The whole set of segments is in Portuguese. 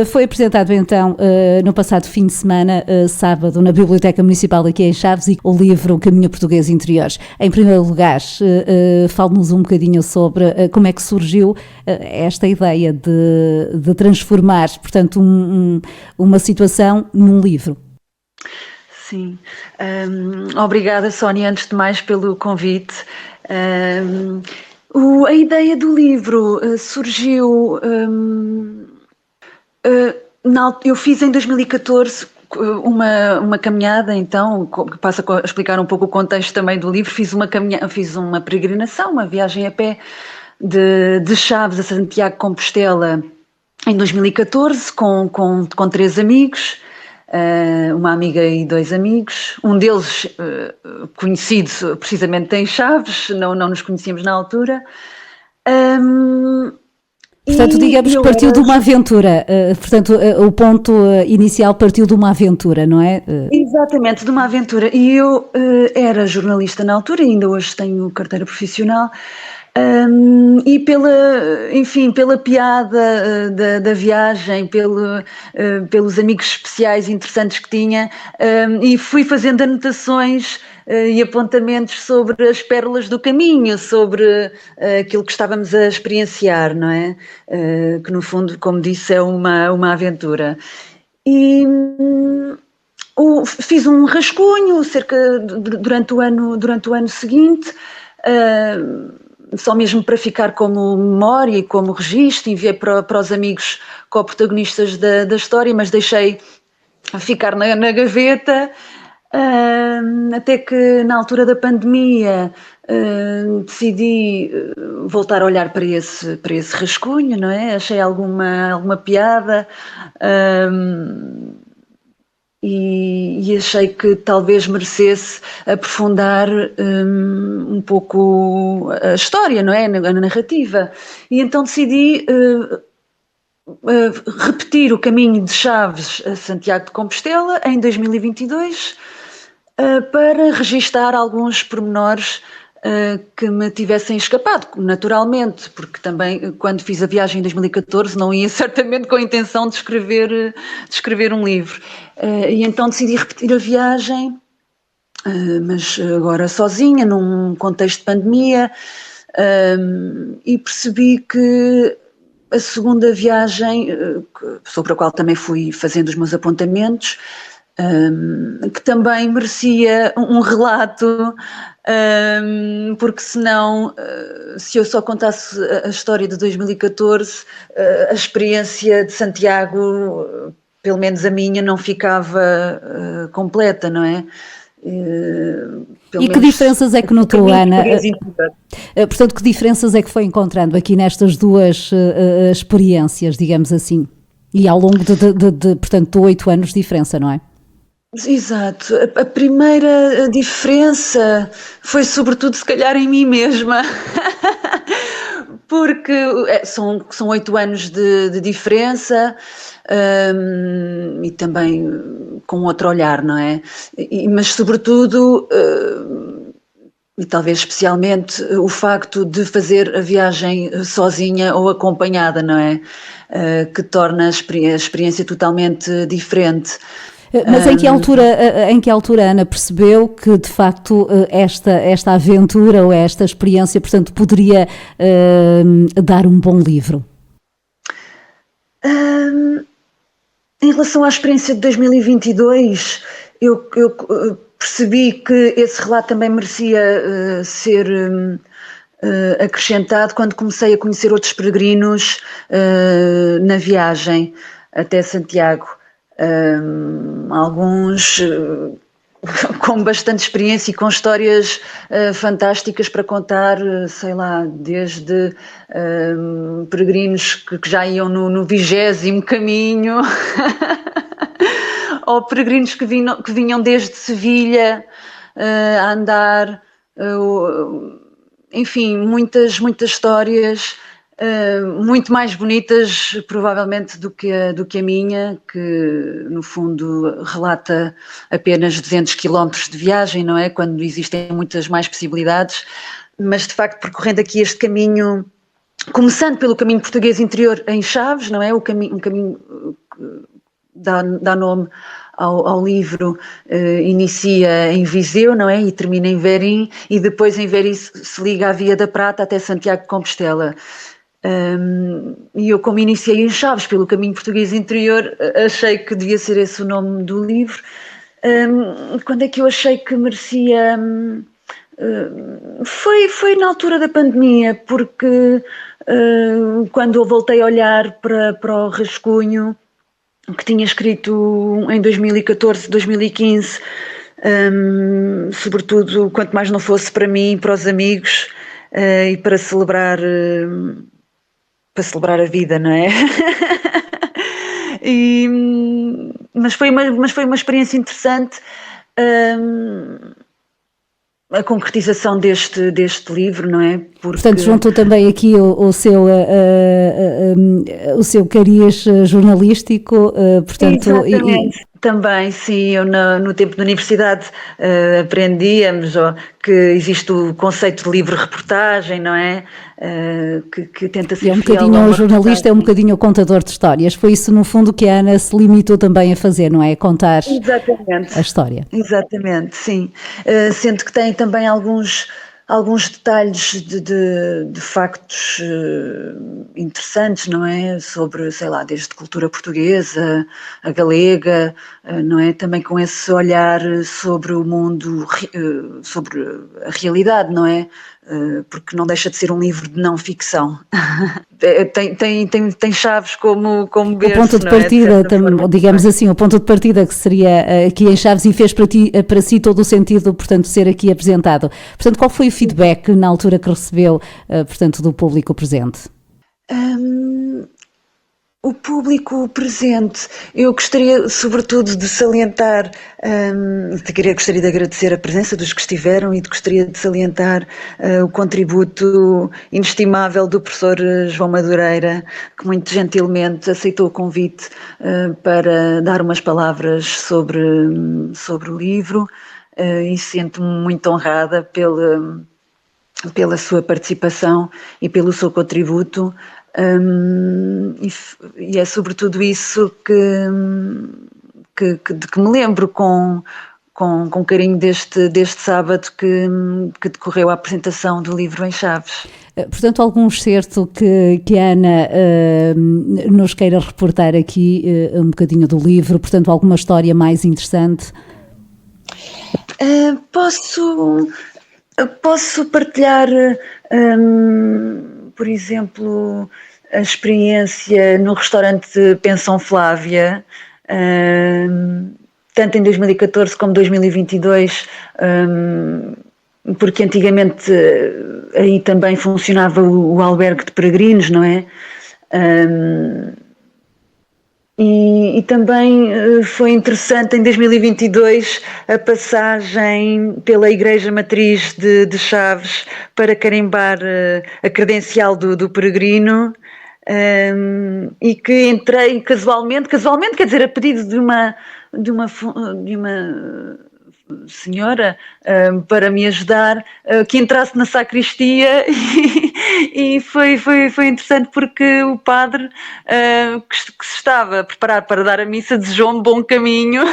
Foi apresentado então no passado fim de semana, sábado, na Biblioteca Municipal aqui em Chaves, e o livro Caminho Português Interiores. Em primeiro lugar, fale-nos um bocadinho sobre como é que surgiu esta ideia de transformar, portanto, uma situação num livro. Sim, obrigada, Sónia, antes de mais pelo convite. A ideia do livro surgiu, eu fiz em 2014 uma caminhada, então, que passa a explicar um pouco o contexto também do livro. Fiz uma peregrinação, uma viagem a pé de Chaves a Santiago de Compostela em 2014 com 3 amigos. Uma amiga e 2 amigos, um deles conhecido precisamente em Chaves, não nos conhecíamos na altura. Portanto, digamos que partiu de uma aventura, portanto, o ponto inicial partiu de uma aventura, não é? Exatamente, de uma aventura. E eu era jornalista na altura, e ainda hoje tenho carteira profissional. E pela piada da viagem, pelos amigos especiais interessantes que tinha, e fui fazendo anotações e apontamentos sobre as pérolas do caminho, sobre aquilo que estávamos a experienciar, não é? Que no fundo, como disse, é uma aventura. E fiz um rascunho durante o ano seguinte, só mesmo para ficar como memória e como registro. Enviei para os amigos co-protagonistas da história, mas deixei ficar na gaveta, até que na altura da pandemia decidi voltar a olhar para esse rascunho, não é? Achei alguma piada, e achei que talvez merecesse aprofundar um pouco a história, não é? A narrativa. E então decidi repetir o caminho de Chaves a Santiago de Compostela em 2022, para registar alguns pormenores que me tivessem escapado, naturalmente, porque também quando fiz a viagem em 2014 não ia certamente com a intenção de escrever um livro. E então decidi repetir a viagem, mas agora sozinha, num contexto de pandemia, e percebi que a segunda viagem, sobre a qual também fui fazendo os meus apontamentos, que também merecia um relato, porque senão, se eu só contasse a história de 2014, a experiência de Santiago, pelo menos a minha, não ficava completa, não é? E que diferenças é que notou, Ana? Portanto, que diferenças é que foi encontrando aqui nestas duas experiências, digamos assim, e ao longo portanto, de 8 anos de diferença, não é? Exato. A primeira diferença foi sobretudo, se calhar, em mim mesma, porque são 8 anos de diferença, e também com outro olhar, não é? Mas sobretudo, e talvez especialmente, o facto de fazer a viagem sozinha ou acompanhada, não é? Que torna a experiência totalmente diferente. Mas em que altura, Ana, percebeu que de facto esta aventura ou esta experiência, portanto, poderia dar um bom livro? Em relação à experiência de 2022, eu percebi que esse relato também merecia ser acrescentado quando comecei a conhecer outros peregrinos na viagem até Santiago. Alguns com bastante experiência e com histórias fantásticas para contar, sei lá, desde peregrinos que já iam no 20º caminho, ou peregrinos que vinham desde Sevilha a andar, enfim, muitas histórias, muito mais bonitas provavelmente do que a minha, que no fundo relata apenas 200 km de viagem, não é? Quando existem muitas mais possibilidades, mas de facto percorrendo aqui este caminho começando pelo caminho português interior em Chaves, não é? Um caminho que dá nome ao livro, inicia em Viseu, não é? E termina em Verim, e depois em Verim se liga à Via da Prata até Santiago de Compostela. E eu, como iniciei em Chaves pelo caminho português interior, achei que devia ser esse o nome do livro. Quando é que eu achei que merecia... Foi na altura da pandemia, porque quando eu voltei a olhar para o rascunho que tinha escrito em 2014, 2015, sobretudo quanto mais não fosse para mim, para os amigos, e para celebrar a vida, não é? Mas foi uma experiência interessante, a concretização deste livro, não é? Porque... Portanto, juntou também aqui o seu cariz jornalístico, portanto... Exatamente. Também, sim, eu no tempo da universidade aprendíamos que existe o conceito de livre-reportagem, não é? Que tenta ser um bocadinho o jornalista, é um bocadinho o contador de histórias. Foi isso, no fundo, que a Ana se limitou também a fazer, não é? Contar a história. Exatamente, sim. Sendo que tem também alguns detalhes de factos interessantes, não é? Sobre, sei lá, desde cultura portuguesa, a galega, não é? Também com esse olhar sobre o mundo, sobre a realidade, não é? Porque não deixa de ser um livro de não ficção. tem Chaves como berço, o ponto de partida, digamos assim, o ponto de partida que seria aqui em Chaves, e fez para si todo o sentido, portanto, ser aqui apresentado. Portanto, qual foi o feedback na altura que recebeu, portanto, do público presente? O público presente, eu gostaria sobretudo de salientar, gostaria de agradecer a presença dos que estiveram e gostaria de salientar o contributo inestimável do professor João Madureira, que muito gentilmente aceitou o convite para dar umas palavras sobre o livro, e sinto-me muito honrada pela sua participação e pelo seu contributo. E é sobretudo isso que me lembro com carinho deste sábado que decorreu a apresentação do livro em Chaves. Portanto, algum excerto que a Ana nos queira reportar aqui um bocadinho do livro, portanto, alguma história mais interessante? Posso partilhar, por exemplo, a experiência no restaurante Pensão Flávia, tanto em 2014 como 2022, porque antigamente aí também funcionava o albergue de peregrinos, não é? E também foi interessante em 2022 a passagem pela Igreja Matriz de Chaves para carimbar a credencial do peregrino, e que entrei casualmente, quer dizer, a pedido de uma senhora para me ajudar, que entrasse na sacristia, e foi interessante porque o padre que se estava a preparar para dar a missa desejou-me bom caminho.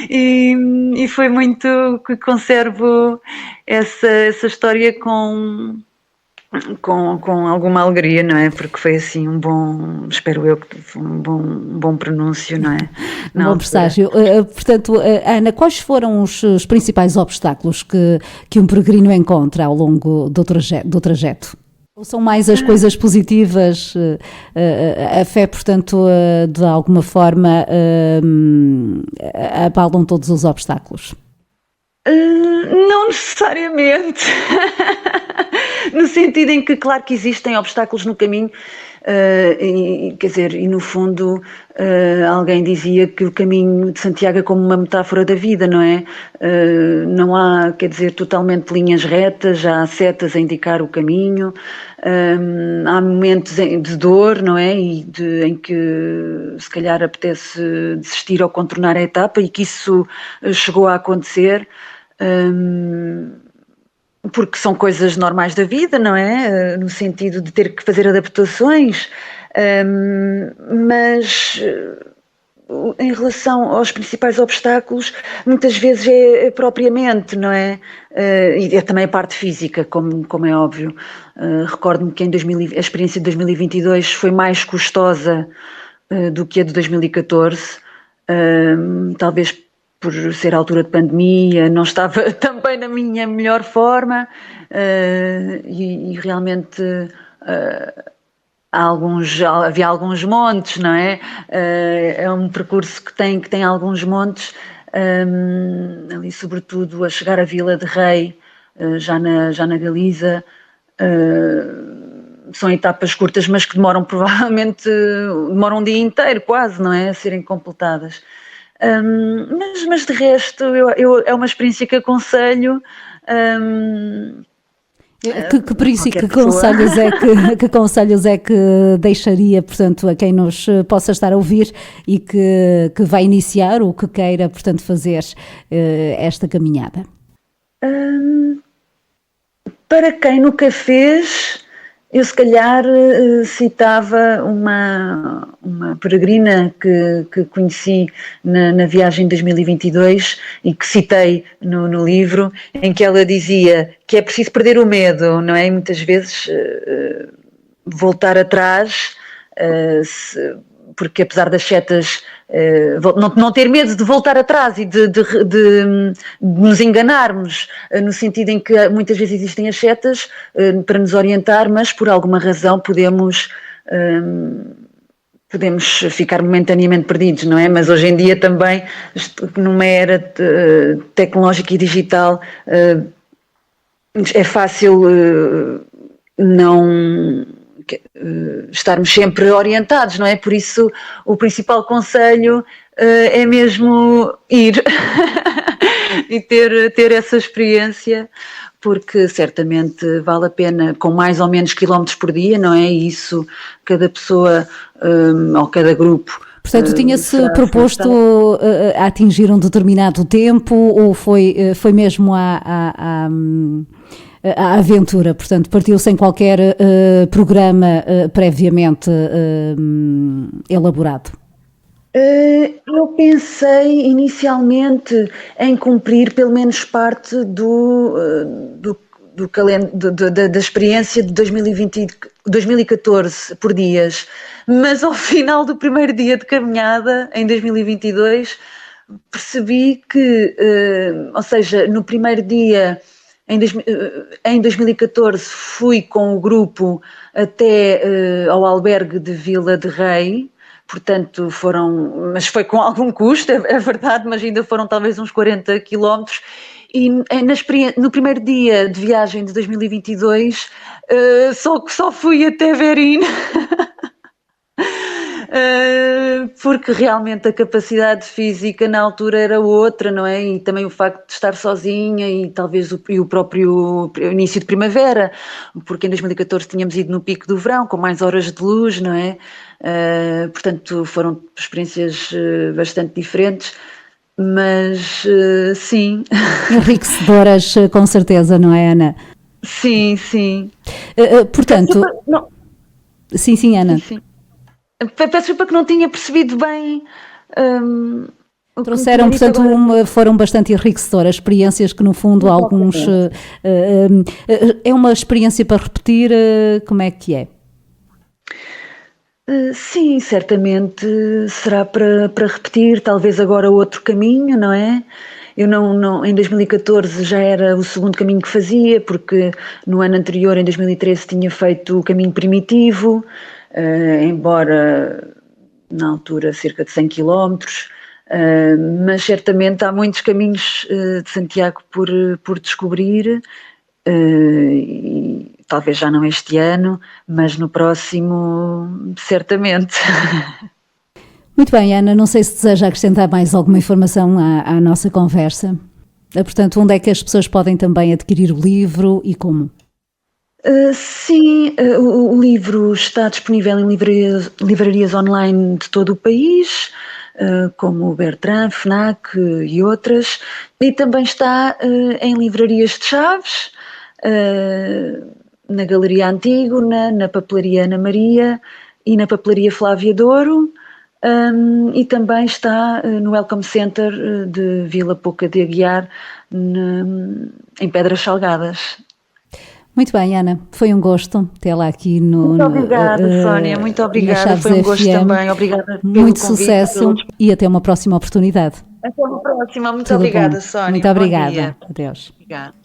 E foi muito que conservo essa história com alguma alegria, não é? Porque foi assim espero eu que foi um bom prenúncio, não é? Um bom presságio. Portanto, Ana, quais foram os principais obstáculos que um peregrino encontra ao longo do trajeto? Ou são mais as coisas positivas, a fé, portanto, de alguma forma, abalam todos os obstáculos? Não necessariamente. No sentido em que, claro que existem obstáculos no caminho, quer dizer, e no fundo alguém dizia que o caminho de Santiago é como uma metáfora da vida, não é? Não há, quer dizer, totalmente linhas retas, já há setas a indicar o caminho, há momentos de dor, não é? Em que se calhar apetece desistir ou contornar a etapa, e que isso chegou a acontecer. porque são coisas normais da vida, não é? No sentido de ter que fazer adaptações, mas em relação aos principais obstáculos, muitas vezes é propriamente, não é? E é também a parte física, como é óbvio. Recordo-me que a experiência de 2022 foi mais custosa do que a de 2014, talvez por ser a altura de pandemia, não estava também na minha melhor forma, e realmente havia alguns montes, não é? É um percurso que tem alguns montes, ali sobretudo a chegar à Vila de Rei, já na Galiza. São etapas curtas, mas que provavelmente demoram um dia inteiro quase, não é? A serem completadas. Mas de resto é uma experiência que aconselho. Que conselhos é que deixaria, portanto, a quem nos possa estar a ouvir e que vai iniciar ou que queira, portanto, fazer esta caminhada? Para quem nunca fez, eu se calhar citava uma peregrina que conheci na viagem de 2022 e que citei no livro, em que ela dizia que é preciso perder o medo, não é? E muitas vezes voltar atrás, porque apesar das setas, não ter medo de voltar atrás e de nos enganarmos, no sentido em que muitas vezes existem as setas para nos orientar, mas por alguma razão podemos ficar momentaneamente perdidos, não é? Mas hoje em dia também, numa era tecnológica e digital, é fácil não estarmos sempre orientados, não é? Por isso o principal conselho é mesmo ir e ter essa experiência, porque certamente vale a pena, com mais ou menos quilómetros por dia, não é? E isso cada pessoa ou cada grupo. Portanto, tinha-se proposto a atingir um determinado tempo ou foi mesmo a aventura, portanto, partiu sem qualquer programa previamente elaborado? Eu pensei inicialmente em cumprir pelo menos parte da experiência de 2014 por dias, mas ao final do primeiro dia de caminhada, em 2022, percebi que, ou seja, no primeiro dia, em 2014, fui com o grupo até ao albergue de Vila de Rei. Portanto, mas foi com algum custo, é verdade, mas ainda foram talvez uns 40 quilómetros. E no primeiro dia de viagem de 2022, só fui até Verín, porque realmente a capacidade física na altura era outra, não é? E também o facto de estar sozinha e talvez o próprio início de primavera, porque em 2014 tínhamos ido no pico do verão, com mais horas de luz, não é? Portanto, foram experiências bastante diferentes, mas sim. Enriquecedoras, com certeza, não é, Ana? Sim, sim. Portanto... Sim, Ana. Sim. Peço desculpa que não tinha percebido bem. Trouxeram, portanto, foram bastante enriquecedoras, experiências que no fundo alguns... é uma experiência para repetir, como é que é? Sim, certamente será para repetir, talvez agora outro caminho, não é? Eu em 2014 já era o segundo caminho que fazia, porque no ano anterior, em 2013, tinha feito o caminho primitivo, embora na altura cerca de 100 quilómetros, mas certamente há muitos caminhos de Santiago por descobrir, e talvez já não este ano, mas no próximo certamente. Muito bem, Ana, não sei se deseja acrescentar mais alguma informação à nossa conversa. Portanto, onde é que as pessoas podem também adquirir o livro e como? Sim, o livro está disponível em livrarias online de todo o país, como o Bertrand, FNAC e outras, e também está em livrarias de Chaves, na Galeria Antígona, na Papelaria Ana Maria e na Papelaria Flávia Douro, e também está no Welcome Center de Vila Pouca de Aguiar, em Pedras Salgadas. Muito bem, Ana, foi um gosto tê-la aqui no... Muito obrigada, Sónia, muito obrigada, foi um gosto também, obrigada pelo muito convite, sucesso e até uma próxima oportunidade. Até uma próxima, muito Tudo obrigada, bom. Sónia. Muito obrigada, adeus. Obrigada.